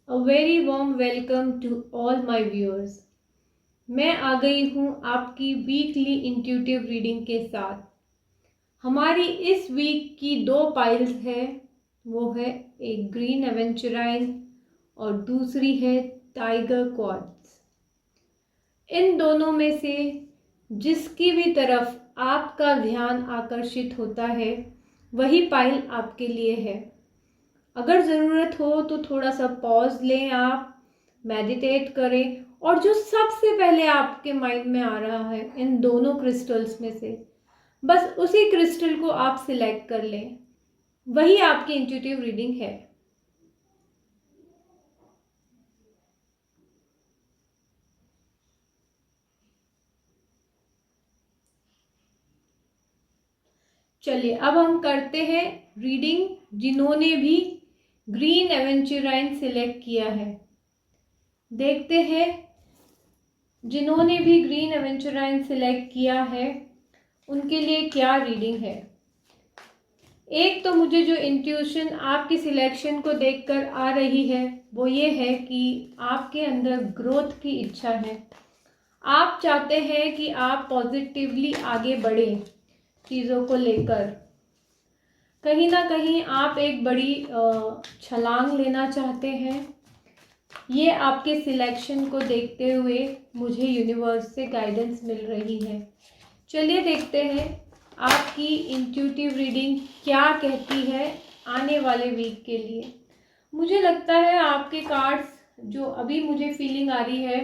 A very warm welcome to all my viewers. मैं आ गई हूँ आपकी वीकली इंट्यूटिव रीडिंग के साथ। हमारी इस वीक की 2 पाइल्स है, वो है एक ग्रीन एवेंचुराइन और दूसरी है टाइगर क्वार्ट्ज। इन दोनों में से जिसकी भी तरफ आपका ध्यान आकर्षित होता है वही पाइल आपके लिए है। अगर ज़रूरत हो तो थोड़ा सा पॉज लें, आप मेडिटेट करें और जो सबसे पहले आपके माइंड में आ रहा है इन दोनों क्रिस्टल्स में से बस उसी क्रिस्टल को आप सिलेक्ट कर लें, वही आपकी इंट्यूटिव रीडिंग है। चलिए अब हम करते हैं रीडिंग जिन्होंने भी ग्रीन एवेंचुराइन सिलेक्ट किया है। देखते हैं जिन्होंने भी ग्रीन एवेंचुराइन सिलेक्ट किया है उनके लिए क्या रीडिंग है। एक तो मुझे जो इंट्यूशन आपकी सिलेक्शन को देखकर आ रही है वो ये है कि आपके अंदर ग्रोथ की इच्छा है। आप चाहते हैं कि आप पॉजिटिवली आगे बढ़ें चीज़ों को लेकर। कहीं ना कहीं आप एक बड़ी छलांग लेना चाहते हैं। ये आपके सिलेक्शन को देखते हुए मुझे यूनिवर्स से गाइडेंस मिल रही है। चलिए देखते हैं आपकी इंट्यूटिव रीडिंग क्या कहती है आने वाले वीक के लिए। मुझे लगता है आपके कार्ड्स जो अभी मुझे फीलिंग आ रही है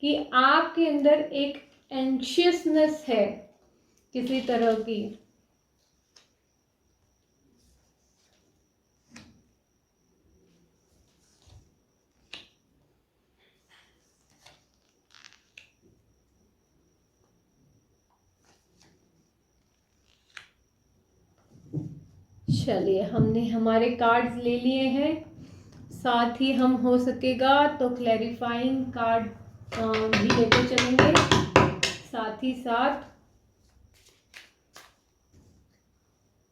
कि आपके अंदर एक एंशियसनेस है किसी तरह की। चलिए हमने हमारे कार्ड्स ले लिए हैं, साथ ही हम हो सकेगा तो क्लैरिफाइंग कार्ड भी लेते चलेंगे। साथ ही साथ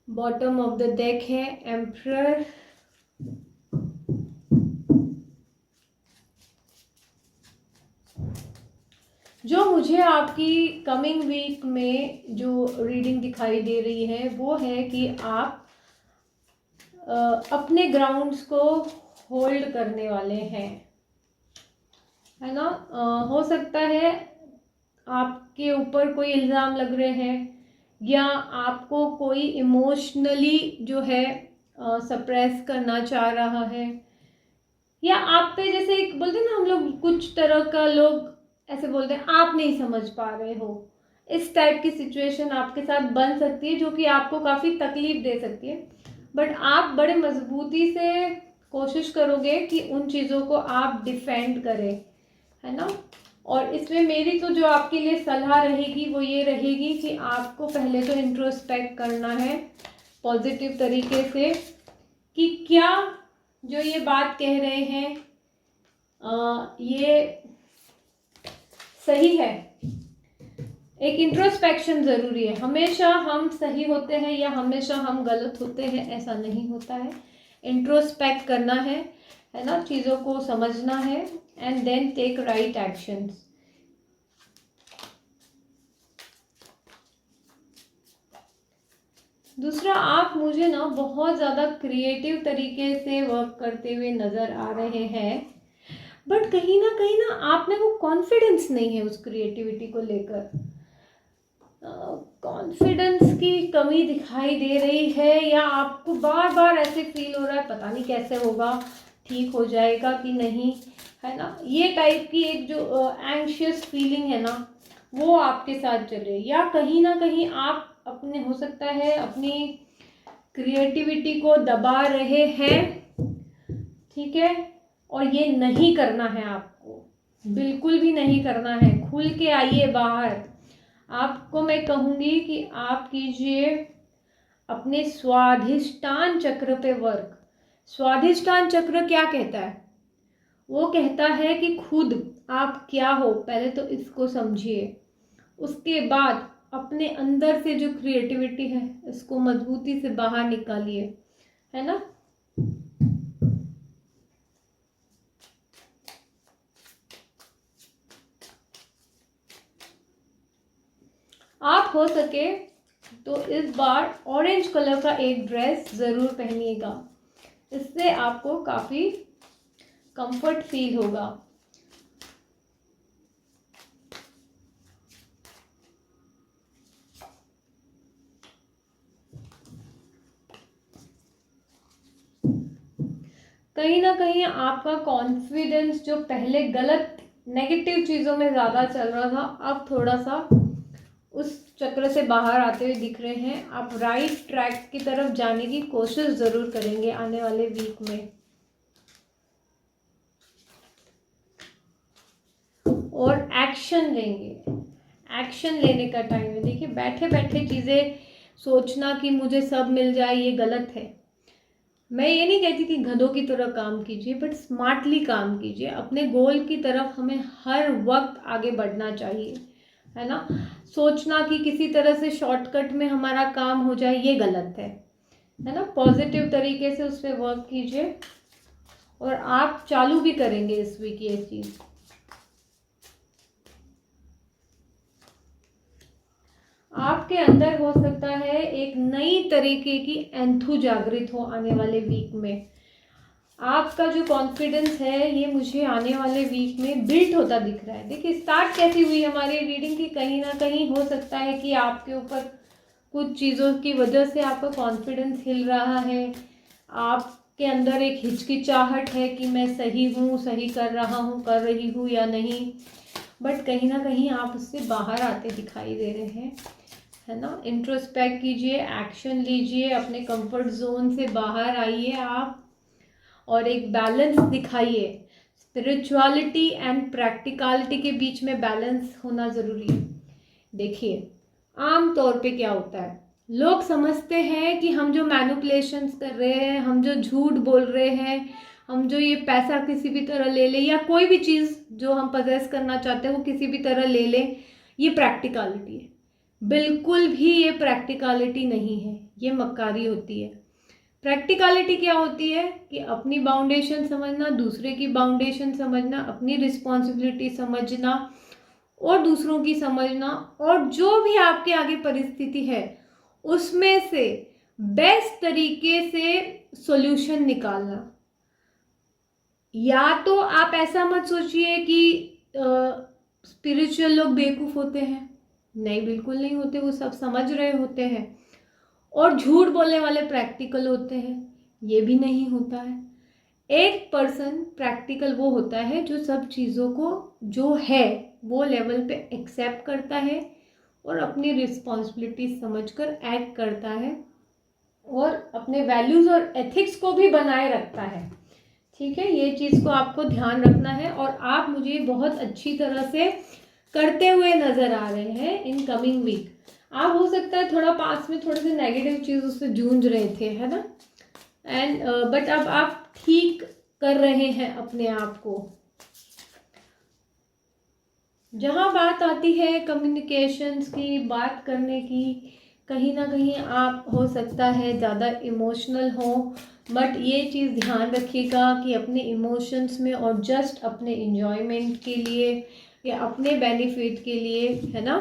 बॉटम ऑफ द डेक है एम्परर, जो मुझे आपकी कमिंग वीक में जो रीडिंग दिखाई दे रही है वो है कि आप अपने ग्राउंड्स को होल्ड करने वाले हैं, है ना। हो सकता है आपके ऊपर कोई इल्ज़ाम लग रहे हैं या आपको कोई इमोशनली जो है सप्रेस करना चाह रहा है, या आप पे जैसे एक बोलते हैं ना हम लोग, कुछ तरह का लोग ऐसे बोलते हैं आप नहीं समझ पा रहे हो। इस टाइप की सिचुएशन आपके साथ बन सकती है जो कि आपको काफ़ी तकलीफ दे सकती है। बट आप बड़े मजबूती से कोशिश करोगे कि उन चीज़ों को आप डिफेंड करें, है ना। और इसमें मेरी तो जो आपके लिए सलाह रहेगी वो ये रहेगी कि आपको पहले तो इंट्रोस्पेक्ट करना है पॉजिटिव तरीके से कि क्या जो ये बात कह रहे हैं ये सही है। एक इंट्रोस्पेक्शन ज़रूरी है। हमेशा हम सही होते हैं या हमेशा हम गलत होते हैं ऐसा नहीं होता है। इंट्रोस्पेक्ट करना है ना, चीज़ों को समझना है and then take right actions. दूसरा, आप मुझे ना बहुत ज़्यादा क्रिएटिव तरीके से वर्क करते हुए नज़र आ रहे हैं, बट कहीं ना आप में वो कॉन्फिडेंस नहीं है उस क्रिएटिविटी को लेकर। कॉन्फिडेंस की कमी दिखाई दे रही है या आपको बार बार ऐसे फील हो रहा है पता नहीं कैसे होगा, ठीक हो जाएगा कि नहीं, है ना। ये टाइप की एक जो एंग्शियस फीलिंग है ना वो आपके साथ चल रही है। या कहीं ना कहीं आप अपने, हो सकता है अपनी क्रिएटिविटी को दबा रहे हैं, ठीक है। और ये नहीं करना है आपको, बिल्कुल भी नहीं करना है। खुल के आइए बाहर। आपको मैं कहूँगी कि आप कीजिए अपने स्वाधिष्ठान चक्र पे वर्क। स्वाधिष्ठान चक्र क्या कहता है? वो कहता है कि खुद आप क्या हो पहले तो इसको समझिए, उसके बाद अपने अंदर से जो क्रिएटिविटी है इसको मजबूती से बाहर निकालिए, है ना। हो सके तो इस बार ऑरेंज कलर का एक ड्रेस ज़रूर पहनिएगा, इससे आपको काफ़ी कंफर्ट फील होगा। कहीं ना कहीं आपका कॉन्फिडेंस जो पहले गलत नेगेटिव चीज़ों में ज़्यादा चल रहा था, अब थोड़ा सा उस चक्र से बाहर आते हुए दिख रहे हैं। आप राइट ट्रैक की तरफ जाने की कोशिश ज़रूर करेंगे आने वाले वीक में। और एक्शन लेंगे, एक्शन लेने का टाइम है। देखिए, बैठे बैठे चीज़ें सोचना कि मुझे सब मिल जाए, ये गलत है। मैं ये नहीं कहती कि गधों की तरह काम कीजिए, बट स्मार्टली काम कीजिए। अपने गोल की तरफ हमें हर वक्त आगे बढ़ना चाहिए, है ना। सोचना कि किसी तरह से शॉर्टकट में हमारा काम हो जाए, ये गलत है ना। पॉजिटिव तरीके से उस पर वर्क कीजिए और आप चालू भी करेंगे इस वीक ये चीज़। आपके अंदर हो सकता है एक नई तरीके की एंथू जागृत हो आने वाले वीक में। आपका जो कॉन्फिडेंस है ये मुझे आने वाले वीक में बिल्ड होता दिख रहा है। देखिए, स्टार्ट कैसी हुई हमारी रीडिंग की, कहीं ना कहीं हो सकता है कि आपके ऊपर कुछ चीज़ों की वजह से आपका कॉन्फिडेंस हिल रहा है। आपके अंदर एक हिचकिचाहट है कि मैं सही हूँ, सही कर रहा हूँ, कर रही हूँ या नहीं, बट कहीं ना कहीं आप उससे बाहर आते दिखाई दे रहे हैं, है ना। इंट्रोस्पेक्ट कीजिए, एक्शन लीजिए, अपने कंफर्ट जोन से बाहर आइए आप और एक बैलेंस दिखाइए। स्पिरिचुअलिटी एंड प्रैक्टिकलिटी के बीच में बैलेंस होना ज़रूरी है। देखिए, आम तौर पे क्या होता है, लोग समझते हैं कि हम जो मैनिपुलेशंस कर रहे हैं, हम जो झूठ बोल रहे हैं, हम जो ये पैसा किसी भी तरह ले ले या कोई भी चीज़ जो हम पजेस करना चाहते हैं वो किसी भी तरह ले ले, ये प्रैक्टिकलिटी है। बिल्कुल भी ये प्रैक्टिकलिटी नहीं है, ये मक्कारी होती है। प्रैक्टिकलिटी क्या होती है कि अपनी बाउंडेशन समझना, दूसरे की बाउंडेशन समझना, अपनी रिस्पॉन्सिबिलिटी समझना और दूसरों की समझना, और जो भी आपके आगे परिस्थिति है उसमें से बेस्ट तरीके से सॉल्यूशन निकालना। या तो आप ऐसा मत सोचिए कि स्पिरिचुअल लोग बेवकूफ़ होते हैं, नहीं, बिल्कुल नहीं होते, वो सब समझ रहे होते हैं। और झूठ बोलने वाले प्रैक्टिकल होते हैं, ये भी नहीं होता है। एक पर्सन प्रैक्टिकल वो होता है जो सब चीज़ों को जो है वो लेवल पे एक्सेप्ट करता है और अपनी रिस्पॉन्सिबिलिटी समझकर एक्ट करता है और अपने वैल्यूज़ और एथिक्स को भी बनाए रखता है। ठीक है, ये चीज़ को आपको ध्यान रखना है और आप मुझे बहुत अच्छी तरह से करते हुए नज़र आ रहे हैं इन कमिंग वीक। आप हो सकता है थोड़ा पास में थोड़े से नेगेटिव चीज़ों से जूझ रहे थे, है ना, एंड बट अब आप ठीक कर रहे हैं अपने आप को। जहाँ बात आती है कम्युनिकेशंस की, बात करने की, कहीं ना कहीं आप हो सकता है ज़्यादा इमोशनल हो, बट ये चीज़ ध्यान रखिएगा कि अपने इमोशंस में और जस्ट अपने इंजॉयमेंट के लिए या अपने बेनिफिट के लिए, है ना,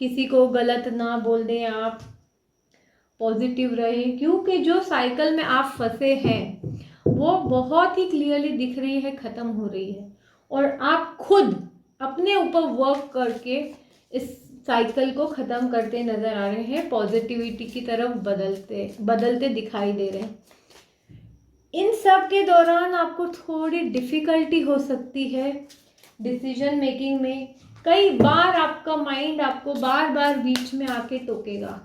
किसी को गलत ना बोल दें, आप पॉजिटिव रहे, क्योंकि जो साइकिल में आप फंसे हैं वो बहुत ही क्लियरली दिख रही है, ख़त्म हो रही है, और आप खुद अपने ऊपर वर्क करके इस साइकिल को ख़त्म करते नज़र आ रहे हैं, पॉजिटिविटी की तरफ बदलते दिखाई दे रहे हैं। इन सब के दौरान आपको थोड़ी डिफ़िकल्टी हो सकती है डिसीजन मेकिंग में। कई बार आपका माइंड आपको बार बार बीच में आके टोकेगा,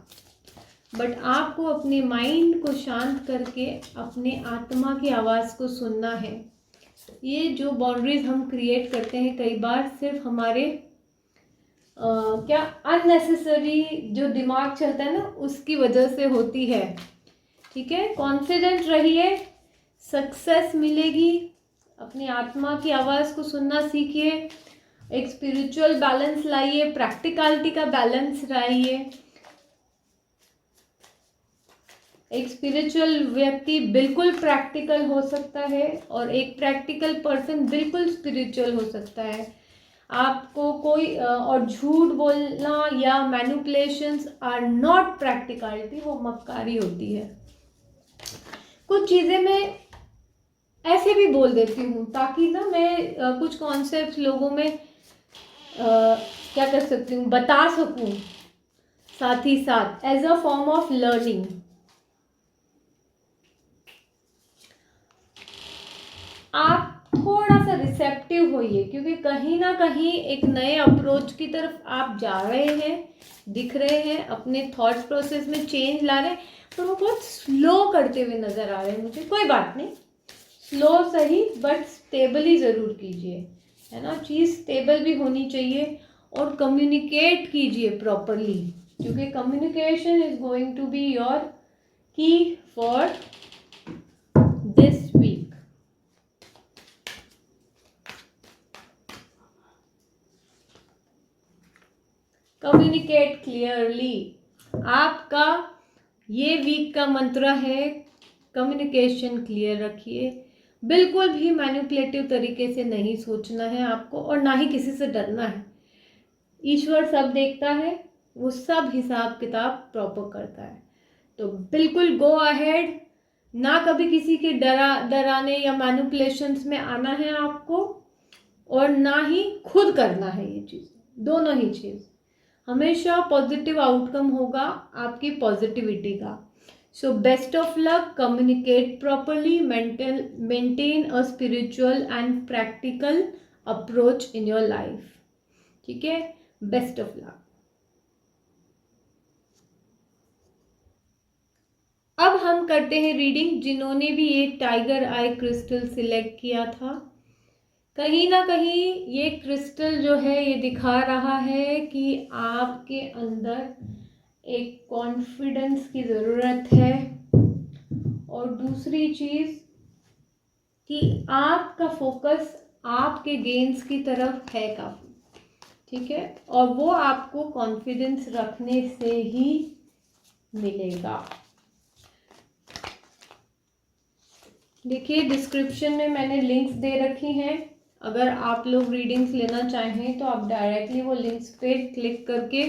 बट आपको अपने माइंड को शांत करके अपने आत्मा की आवाज़ को सुनना है। ये जो बाउंड्रीज हम क्रिएट करते हैं कई बार सिर्फ हमारे क्या अननेसेसरी जो दिमाग चलता है ना उसकी वजह से होती है। ठीक है, कॉन्फिडेंट रहिए, सक्सेस मिलेगी। अपनी आत्मा की आवाज़ को सुनना सीखिए, एक स्पिरिचुअल बैलेंस लाइए, प्रैक्टिकलिटी का बैलेंस लाइए। एक स्पिरिचुअल व्यक्ति बिल्कुल प्रैक्टिकल हो सकता है और एक प्रैक्टिकल पर्सन बिल्कुल स्पिरिचुअल हो सकता है। आपको कोई और झूठ बोलना या मैनिपुलेशंस आर नॉट प्रैक्टिकलिटी, वो मक्कारी होती है। कुछ चीज़ें मैं ऐसे भी बोल देती हूँ ताकि ना मैं कुछ कॉन्सेप्ट लोगों में क्या कर सकती हूँ, बता सकूँ, साथ ही साथ as a form of learning. आप थोड़ा सा रिसेप्टिव होइए, क्योंकि कहीं ना कहीं एक नए अप्रोच की तरफ आप जा रहे हैं, दिख रहे हैं, अपने थॉट प्रोसेस में चेंज ला रहे हैं, पर वो बहुत स्लो करते हुए नज़र आ रहे हैं मुझे। कोई बात नहीं, स्लो सही बट स्टेबली ज़रूर कीजिए, है ना। चीज़ स्टेबल भी होनी चाहिए और कम्युनिकेट कीजिए प्रॉपरली, क्योंकि communication is going to be your key for this week. Communicate clearly, आपका ये वीक का मंत्र है। कम्युनिकेशन क्लियर रखिए, बिल्कुल भी मैनिपुलेटिव तरीके से नहीं सोचना है आपको, और ना ही किसी से डरना है। ईश्वर सब देखता है, वो सब हिसाब किताब प्रॉपर करता है। तो बिल्कुल गो अहेड, ना कभी किसी के डराने या मैनिपुलेशंस में आना है आपको, और ना ही खुद करना है ये चीज़, दोनों ही चीज़। हमेशा पॉजिटिव आउटकम होगा आपकी पॉजिटिविटी का। So best of luck, communicate properly, maintain a spiritual and practical approach in your life. ठीक है, बेस्ट ऑफ लक। अब हम करते हैं रीडिंग, जिन्होंने भी ये टाइगर आई क्रिस्टल सिलेक्ट किया था। कहीं ना कहीं ये क्रिस्टल जो है ये दिखा रहा है कि आपके अंदर एक कॉन्फिडेंस की ज़रूरत है, और दूसरी चीज़ कि आपका फोकस आपके गेन्स की तरफ है काफ़ी, ठीक है, और वो आपको कॉन्फिडेंस रखने से ही मिलेगा। देखिए डिस्क्रिप्शन में मैंने लिंक्स दे रखी हैं, अगर आप लोग रीडिंग्स लेना चाहें तो आप डायरेक्टली वो लिंक्स पे क्लिक करके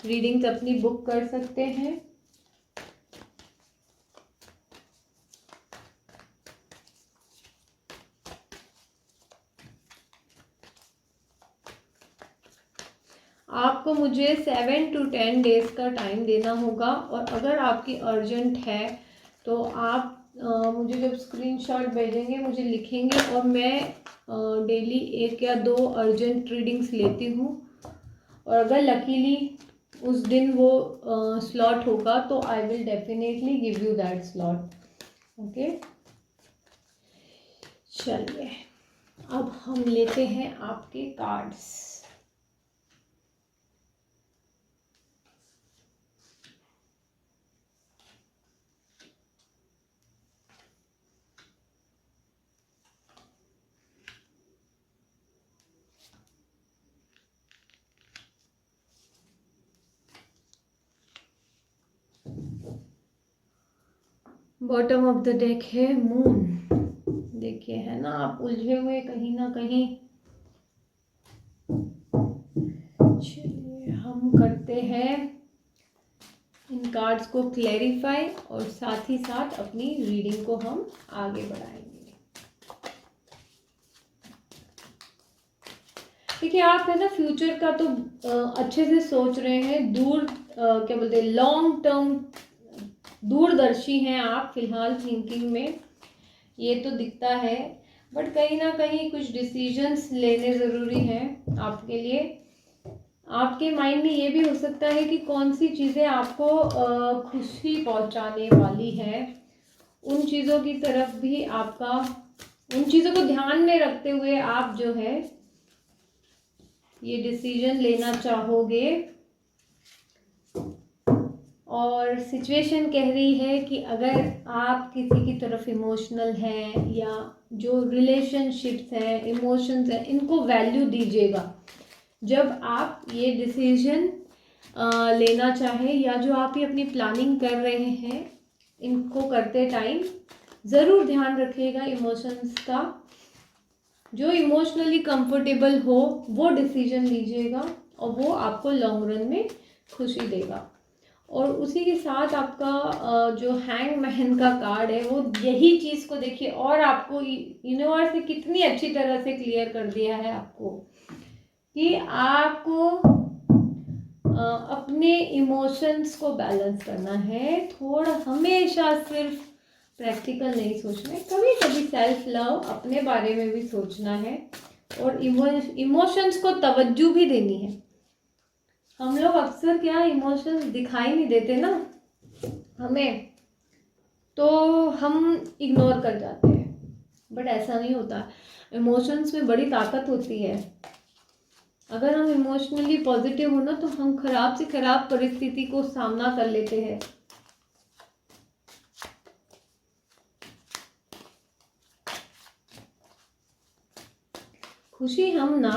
रीडिंग्स अपनी बुक कर सकते हैं। आपको मुझे 7 to 10 डेज का टाइम देना होगा, और अगर आपकी अर्जेंट है तो आप मुझे जब स्क्रीनशॉट भेजेंगे मुझे लिखेंगे, और मैं डेली 1 या 2 अर्जेंट रीडिंग्स लेती हूँ, और अगर लकीली उस दिन वो स्लॉट होगा तो I will definitely give you that slot. Okay, चलिए अब हम लेते हैं आपके cards. Bottom of the deck है मून। देखिए है ना, आप उलझे हुए कहीं ना कहीं। चलिए हम करते हैं इन कार्ड्स को क्लैरिफाई, और साथ ही साथ अपनी रीडिंग को हम आगे बढ़ाएंगे। देखिए आप है ना फ्यूचर का तो अच्छे से सोच रहे हैं, दूर क्या बोलते हैं, लॉन्ग टर्म दूरदर्शी हैं आप फिलहाल थिंकिंग में, ये तो दिखता है। बट कहीं ना कहीं कुछ डिसीजंस लेने ज़रूरी हैं आपके लिए। आपके माइंड में ये भी हो सकता है कि कौन सी चीज़ें आपको खुशी पहुंचाने वाली है, उन चीज़ों की तरफ भी आपका, उन चीज़ों को ध्यान में रखते हुए आप जो है ये डिसीजन लेना चाहोगे। और सिचुएशन कह रही है कि अगर आप किसी की तरफ इमोशनल हैं, या जो रिलेशनशिप्स हैं, इमोशंस हैं, इनको वैल्यू दीजिएगा जब आप ये डिसीजन लेना चाहें, या जो आप ये अपनी प्लानिंग कर रहे हैं इनको करते टाइम ज़रूर ध्यान रखिएगा इमोशंस का। जो इमोशनली कंफर्टेबल हो वो डिसीजन लीजिएगा और वो आपको लॉन्ग रन में खुशी देगा। और उसी के साथ आपका जो हैंगमैन का कार्ड है वो यही चीज़ को देखिए, और आपको यूनिवर्स ने कितनी अच्छी तरह से क्लियर कर दिया है आपको कि आपको अपने इमोशंस को बैलेंस करना है। थोड़ा हमेशा सिर्फ प्रैक्टिकल नहीं सोचना है, कभी कभी सेल्फ लव अपने बारे में भी सोचना है और इमोशंस को तवज्जो भी देनी है। हम लोग अक्सर क्या इमोशंस दिखाई नहीं देते ना हमें, तो हम इग्नोर कर जाते हैं, बट ऐसा नहीं होता। इमोशंस में बड़ी ताकत होती है। अगर हम इमोशनली पॉजिटिव हो ना तो हम खराब से खराब परिस्थिति को सामना कर लेते हैं। खुशी हम ना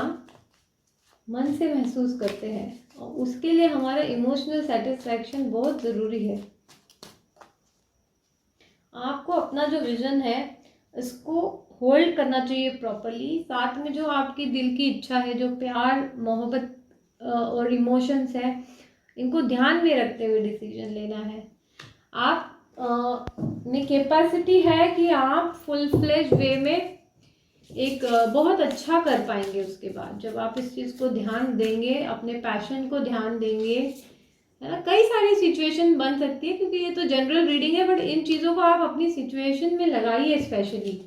मन से महसूस करते हैं और उसके लिए हमारा इमोशनल सेटिस्फैक्शन बहुत ज़रूरी है। आपको अपना जो विजन है इसको होल्ड करना चाहिए प्रॉपरली। साथ में जो आपकी दिल की इच्छा है, जो प्यार मोहब्बत और इमोशंस है, इनको ध्यान में रखते हुए डिसीजन लेना है। आप में कैपेसिटी है कि आप फुल फ्लेज वे में एक बहुत अच्छा कर पाएंगे। उसके बाद जब आप इस चीज़ को ध्यान देंगे, अपने पैशन को ध्यान देंगे, है ना, कई सारी सिचुएशन बन सकती है, क्योंकि ये तो जनरल रीडिंग है, बट इन चीज़ों को आप अपनी सिचुएशन में लगाइए। Specially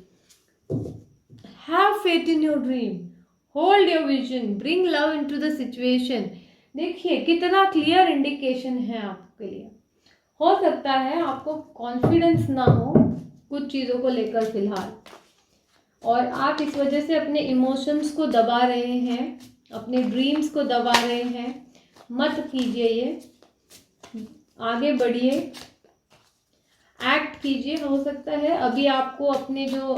have faith in your dream, hold your vision, bring love into the situation. देखिए कितना क्लियर इंडिकेशन है आपके लिए। हो सकता है आपको कॉन्फिडेंस ना हो कुछ चीज़ों को लेकर फिलहाल, और आप इस वजह से अपने इमोशंस को दबा रहे हैं, अपने ड्रीम्स को दबा रहे हैं। मत कीजिए ये, आगे बढ़िए, एक्ट कीजिए। हो सकता है अभी आपको अपने जो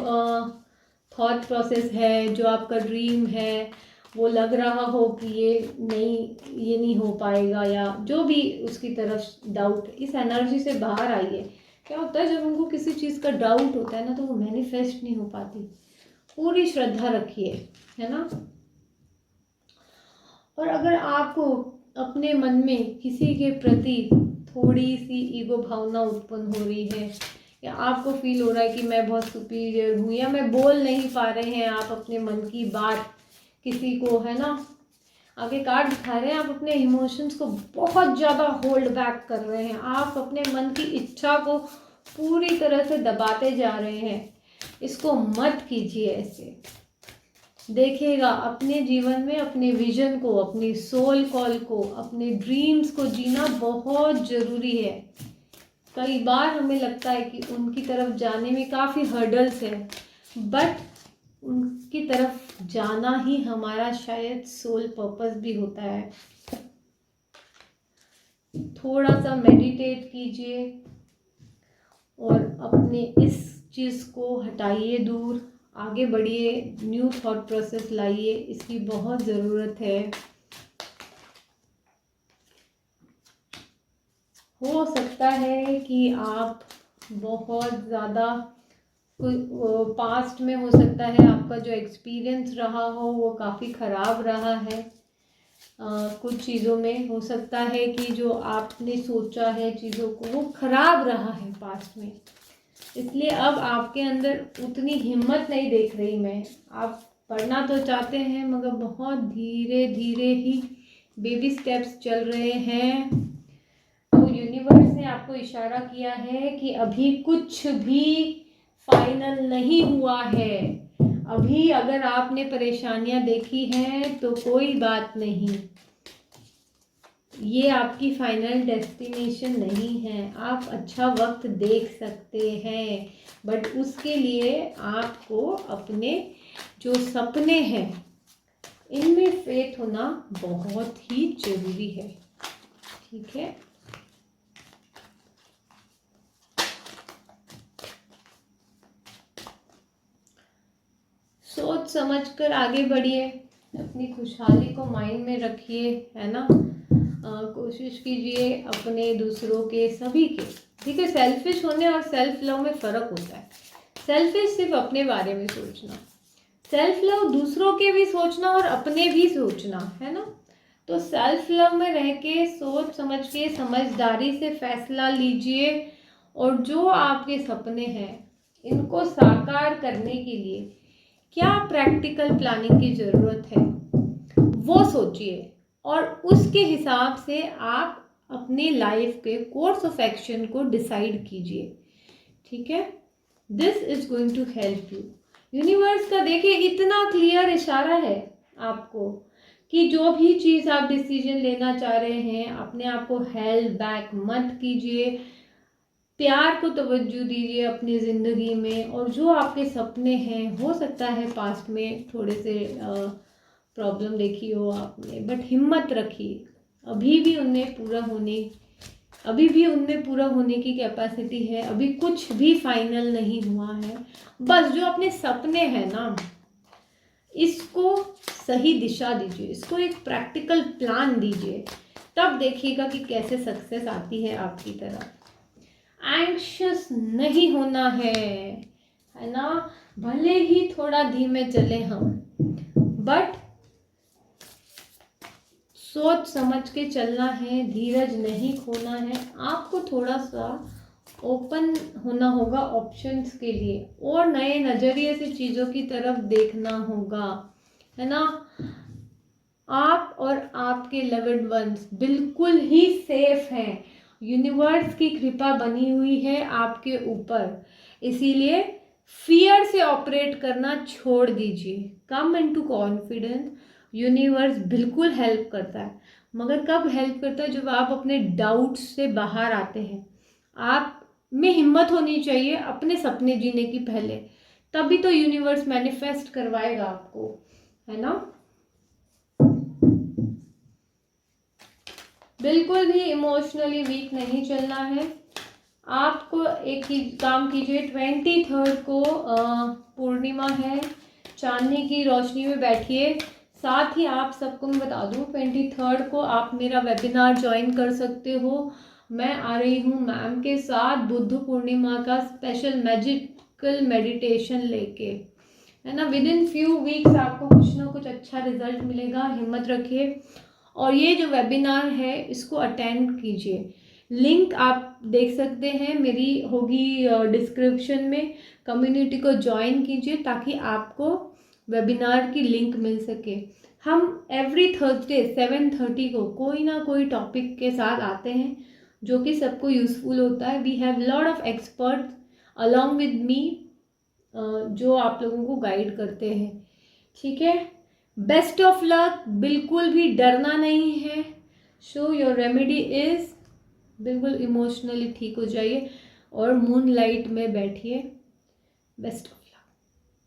थॉट प्रोसेस है, जो आपका ड्रीम है, वो लग रहा हो कि ये नहीं हो पाएगा, या जो भी उसकी तरफ डाउट, इस एनर्जी से बाहर आइए। क्या होता है जब उनको किसी चीज़ का डाउट होता है ना, तो वो मैनिफेस्ट नहीं हो पाती। पूरी श्रद्धा रखिए, है ना। और अगर आपको अपने मन में किसी के प्रति थोड़ी सी ईगो भावना उत्पन्न हो रही है, या आपको फील हो रहा है कि मैं बहुत सुपीरियर हूँ, या मैं बोल नहीं पा रहे हैं आप अपने मन की बात किसी को, है ना, आगे कार्ड दिखा रहे हैं आप अपने इमोशंस को बहुत ज़्यादा होल्ड बैक कर रहे हैं, आप अपने मन की इच्छा को पूरी तरह से दबाते जा रहे हैं। इसको मत कीजिए ऐसे। देखिएगा अपने जीवन में अपने विजन को, अपनी सोल कॉल को, अपने ड्रीम्स को जीना बहुत ज़रूरी है। कई बार हमें लगता है कि उनकी तरफ जाने में काफ़ी हर्डल्स है, बट उनकी तरफ जाना ही हमारा शायद सोल पर्पस भी होता है। थोड़ा सा मेडिटेट कीजिए और अपने इस चीज़ को हटाइए दूर, आगे बढ़िए, न्यू थॉट प्रोसेस लाइए, इसकी बहुत ज़रूरत है। हो सकता है कि आप बहुत ज़्यादा पास्ट में, हो सकता है आपका जो एक्सपीरियंस रहा हो वो काफ़ी ख़राब रहा है। कुछ चीज़ों में हो सकता है कि जो आपने सोचा है चीज़ों को, वो ख़राब रहा है पास्ट में, इसलिए अब आपके अंदर उतनी हिम्मत नहीं देख रही मैं। आप पढ़ना तो चाहते हैं मगर बहुत धीरे धीरे ही बेबी स्टेप्स चल रहे हैं। तो यूनिवर्स ने आपको इशारा किया है कि अभी कुछ भी फाइनल नहीं हुआ है। अभी अगर आपने परेशानियां देखी हैं तो कोई बात नहीं, ये आपकी फाइनल डेस्टिनेशन नहीं है। आप अच्छा वक्त देख सकते हैं, बट उसके लिए आपको अपने जो सपने हैं इनमें फेथ होना बहुत ही जरूरी है। ठीक है, सोच समझकर आगे बढ़िए, अपनी खुशहाली को माइंड में रखिए, है ना। कोशिश कीजिए अपने, दूसरों के, सभी के, ठीक है। सेल्फिश होने और सेल्फ लव में फ़र्क होता है। सेल्फिश सिर्फ अपने बारे में सोचना, सेल्फ लव दूसरों के भी सोचना और अपने भी सोचना है ना। तो सेल्फ लव में रह के सोच समझ के समझदारी से फैसला लीजिए और जो आपके सपने हैं इनको साकार करने के लिए क्या प्रैक्टिकल प्लानिंग की ज़रूरत है वो सोचिए और उसके हिसाब से आप अपनी लाइफ के कोर्स ऑफ एक्शन को डिसाइड कीजिए। ठीक है, this is going to help you. Universe का देखिए इतना क्लियर इशारा है आपको कि जो भी चीज़ आप डिसीजन लेना चाह रहे हैं अपने आप को हेल्ड बैक मत कीजिए, प्यार को तवज्जो दीजिए अपनी ज़िंदगी में। और जो आपके सपने हैं, हो सकता है पास्ट में थोड़े से प्रॉब्लम देखी हो आपने, बट हिम्मत रखिए, अभी भी उनमें पूरा होने की कैपेसिटी है। अभी कुछ भी फाइनल नहीं हुआ है। बस जो अपने सपने हैं ना, इसको सही दिशा दीजिए, इसको एक प्रैक्टिकल प्लान दीजिए, तब देखिएगा कि कैसे सक्सेस आती है आपकी तरफ। एंग्शियस नहीं होना है ना। भले ही थोड़ा धीमे चले हम, बट सोच समझ के चलना है, धीरज नहीं खोना है। आपको थोड़ा सा ओपन होना होगा ऑप्शंस के लिए और नए नज़रिए से चीज़ों की तरफ देखना होगा, है ना। आप और आपके लव्ड वंस बिल्कुल ही सेफ हैं। यूनिवर्स की कृपा बनी हुई है आपके ऊपर, इसीलिए फियर से ऑपरेट करना छोड़ दीजिए। Come into confidence. यूनिवर्स बिल्कुल हेल्प करता है, मगर कब हेल्प करता है? जब आप अपने डाउट्स से बाहर आते हैं। आप में हिम्मत होनी चाहिए अपने सपने जीने की पहले, तभी तो यूनिवर्स मैनिफेस्ट करवाएगा आपको, है ना। बिल्कुल भी इमोशनली वीक नहीं चलना है। आपको एक ही काम कीजिए, 23 को पूर्णिमा है, चांदनी की रोशनी में बैठिए। साथ ही आप सबको मैं बता दूं, 23 को आप मेरा वेबिनार ज्वाइन कर सकते हो। मैं आ रही हूँ मैम के साथ बुद्ध पूर्णिमा का स्पेशल मैजिकल मेडिटेशन लेके, है ना। विद इन फ्यू वीक्स आपको कुछ ना कुछ अच्छा रिजल्ट मिलेगा। हिम्मत रखिए और ये जो वेबिनार है इसको अटेंड कीजिए। लिंक आप देख सकते हैं, मेरी होगी डिस्क्रिप्शन में। कम्युनिटी को ज्वाइन कीजिए ताकि आपको वेबिनार की लिंक मिल सके। हम एवरी थर्सडे 7:30 को कोई ना कोई टॉपिक के साथ आते हैं जो कि सबको यूज़फुल होता है। We have lot of expert along with me जो आप लोगों को गाइड करते हैं। ठीक है, बेस्ट ऑफ लक। बिल्कुल भी डरना नहीं है। सो योर रेमेडी इज बिल्कुल इमोशनली ठीक हो जाइए और मून लाइट में बैठिए। Best of